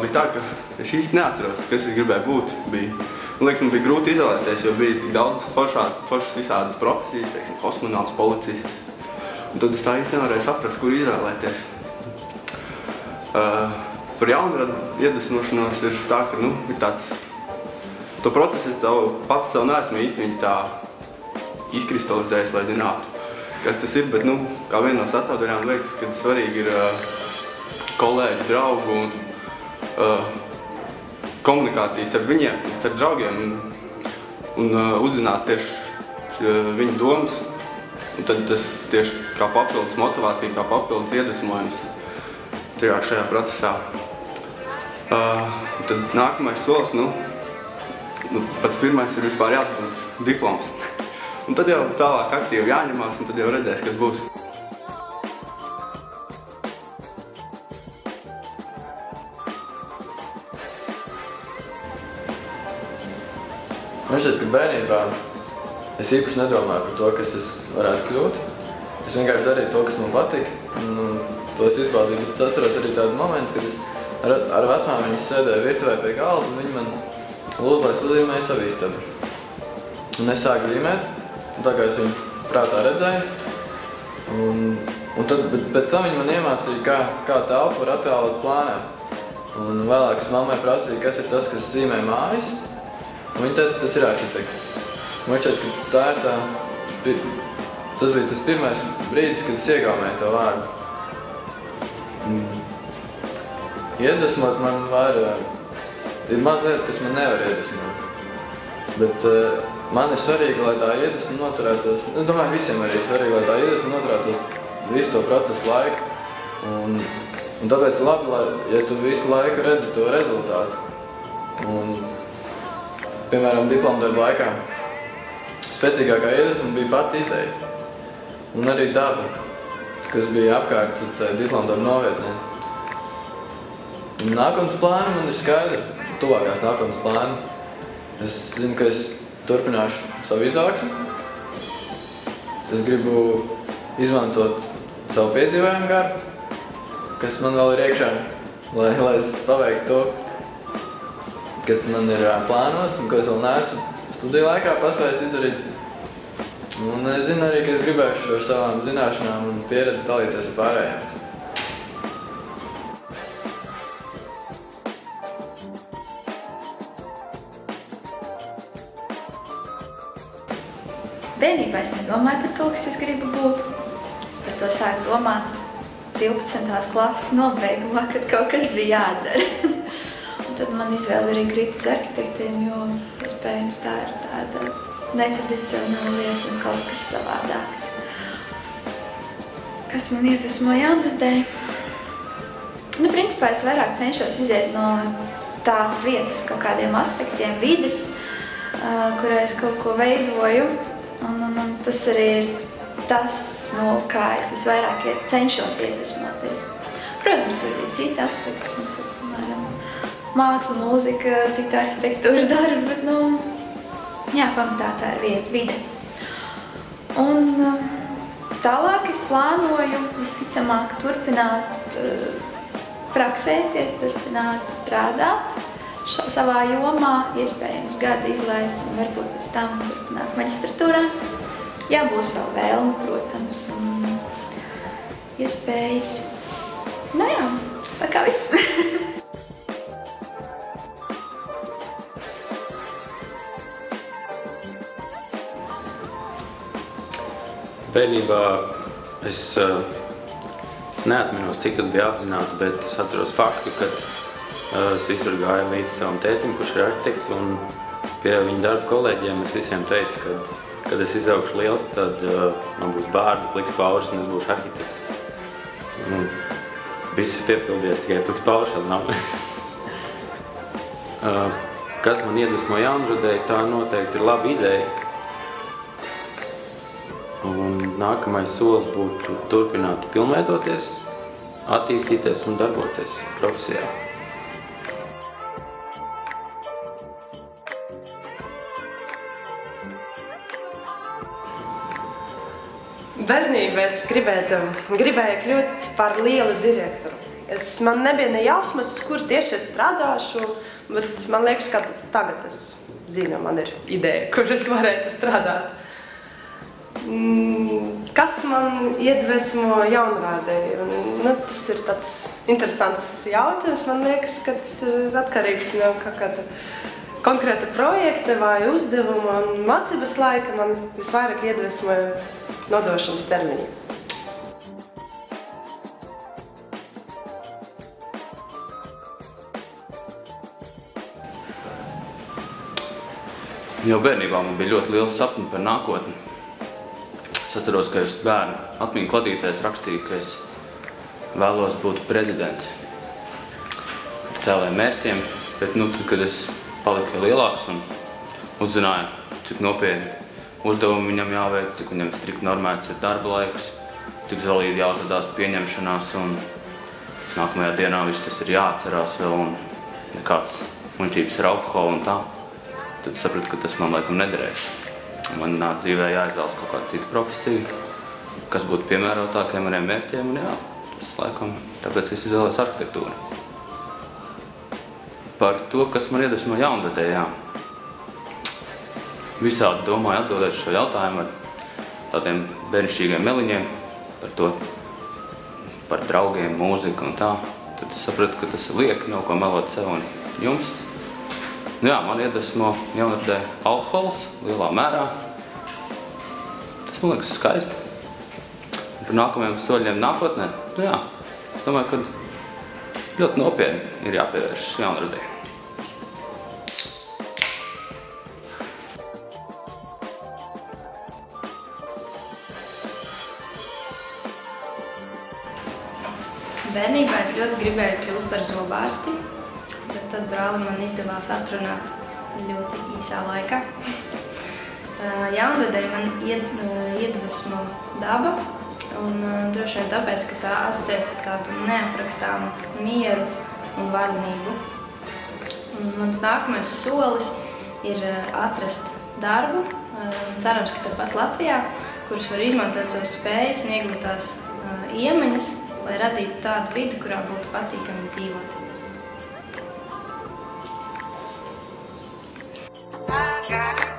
bija tā, ka es īsti neatceros, kas es gribēju būt. Man liekas, man bija grūti izvēlēties, jo bija tik daudz foršas visādas profesijas, teiksim, kosmonauts, policists. Un tad es tā īsti nevarēju saprast, kur izvēlēties. Par jaunradu iedvesmošanos ir tā, ka, ir tāds... To procesu es pats sev neesmu īsti tā izkristalizējis, lai zinātu, kas tas ir, bet, kā viena no sastāvdaļām liekas, ka svarīgi ir kolēģi, draugu un komunikācijas starp viņiem, starp draugiem un uzzināt tieši viņu domas. Un tad tas tieši kā papildus motivācija, kā papildus iedvesmojums šajā procesā. Tad nākamais solis, pats pirmais ir vispār jāatbalst diploms. Un tad jau tālāk aktīvi jāņemās, un tad jau redzēs, kas būs. Man šķiet, ka bērnībā es īpaši nedomāju par to, kas es varētu kļūt. Es vienkārši darīju to, kas man patika, un to es izbaudīju. Es atceros arī tādu momentu, kad es ar vecmāmiņu sēdēju virtuvē pie galda, un viņi man lūdzu, lai es uzzīmēju savu istabu. Un es sāku zīmēt, un tā kā es viņu prātā redzēju. Bet pēc tam viņi man iemācīja, kā telpu var attēlot plānā. Un vēlāk es mammai prasīju, kas ir tas, kas zīmē mājas. Un viņa teica, tas ir arhitekts. Man šķiet, ka tas bija tas pirmais brīdis, kad es iegaumēju to vārdu. Iedvesmot man var... Ir maz lietas, kas man nevar iedvesmot. Bet man ir svarīgi, lai tā iedvesma noturētos... Es domāju, visiem arī ir svarīgi, lai tā iedvesma noturētos visu to procesu laiku. Un tāpēc ir labi, ja tu visu laiku redzi to rezultātu. Un, piemēram, diplomdarba laikā spēcīgākā iedvesma bija pati ideja. Un arī daba, kas bija apkārt diplomdarba novietnē. Nākotnes plāni man ir skaidri. Tuvākās nākotnes plāni. Es zinu, ka es turpināšu savu izaugsmi. Es gribu izmantot savu piedzīvojumu garu, kas man vēl ir iekšā, lai es paveiktu to, kas man ir plānos un ko es vēl neesmu studiju laikā paspējis izdarīt. Un es zinu arī, ka es gribēšu ar savām zināšanām un pieredzi dalīties ar pārējiem. Bērnībā es nedomāju par to, kas es gribu būt. Es par to sāku domāt 12. klases nobeigumā, kad kaut kas bija jādara. Un tad man izvēle arī krita uz arhitektiem, jo, iespējams, tā ir tāda netradicionāla lieta un kaut kas savādāks. Kas man iedvesmo jaunradē? Principā es vairāk cenšos iziet no tās vietas, kaut kādiem aspektiem, vides, kurā es kaut ko veidoju. Un tas arī ir tas, no kā es visvairāk cenšos iedvesmoties. Protams, tur bija citi aspekti, tur, piemēram, māksla, mūzika, cita arhitektūras darba, bet, pamatā tā ir vide. Un tālāk es plānoju visticamāk turpināt praksēties, turpināt strādāt savā jomā, iespējams gadu izlaist un varbūt pēc tam turpināt maģistratūrā. Jā, būs vēl vēlme, protams, un iespējas. Tas tā kā viss. Bērnībā es neatminos, cik tas bija apzināti, bet es atceros faktu, ka es visur gāju līdz savam tētim, kurš ir arhitekts, un pie viņa darba kolēģiem es visiem teicu, ka, kad es izaugšu liels, tad man būs bārdi, pliks pauris, un es būšu arhitekts. Viss ir piepildies, tikai pliks pauris vēl nav. Kas man iedvesmo jaunradē, tā noteikti ir laba ideja. Un nākamais solis būtu turpināt pilnveidoties, attīstīties un darboties profesijā. Bērnībā es gribēju kļūt par lielu direktoru. Es Man nebija ne jausmas, kur tieši es strādāšu, bet man liekas, ka tagad es zinu, man ir ideja, kur es varētu strādāt. Kas man iedvesmo jaunrādē? Tas ir tāds interesants jautājums. Man liekas, ka tas ir atkarīgs no kāda konkrēta projekta vai uzdevuma. Mācības laika man visvairāk iedvesmoja nodošanas termiņi. Jau bērnībā man bija ļoti liels sapni par nākotni. Es atceros, ka es bērnu atmiņu kladītēs rakstīju, ka es vēlos būt prezidents ar cēliem mērķiem, bet tad, kad es paliku lielāks un uzzināju, cik nopietni uzdevumi viņam jāveic, cik viņam strikt normēts ir darba laiks, cik zalīdi jāuzvedās pieņemšanās un nākamajā dienā viss tas ir jāatcerās vēl un nekāds muļķības ar alkoholu un tā, tad sapratu, ka tas man laikam nederēs. Man dzīvē jāizvēlas kaut kāda cita profesija, kas būtu piemērotākiem maniem mērķiem, un jā, tas laikam, tāpēc es izvēlējos arhitektūru. Par to, kas man iedvesmo jaunradē, jā. Visādi domāju atbildēt šo jautājumu ar tādiem bērnišķīgiem meliņiem, par to, par draugiem, mūziku un tā. Tad es sapratu, ka tas ir lieki nav ko melot sev un jums. Jā, man iedvesmo jaunradē alkohols lielā mērā. Tas man liekas skaisti. Par nākamajiem soļiem nākotnē, jā, es domāju, ka ļoti nopietni ir jāpievēršas jaunradē. Bērnībā es ļoti gribēju kļūt par zobārsti. Bet tad brālim man izdevās atrunāt ļoti īsā laikā. Jaunradē man iedvesmo daba, un droši vien tāpēc, ka tā asociēs ar tādu neaprakstāmu mieru un varenību. Un mans nākamais solis ir atrast darbu, cerams, ka tepat Latvijā, kurus var izmantot savas spējas un iegūt tās iemaņas, lai radītu tādu vidu, kurā būtu patīkami dzīvot. I got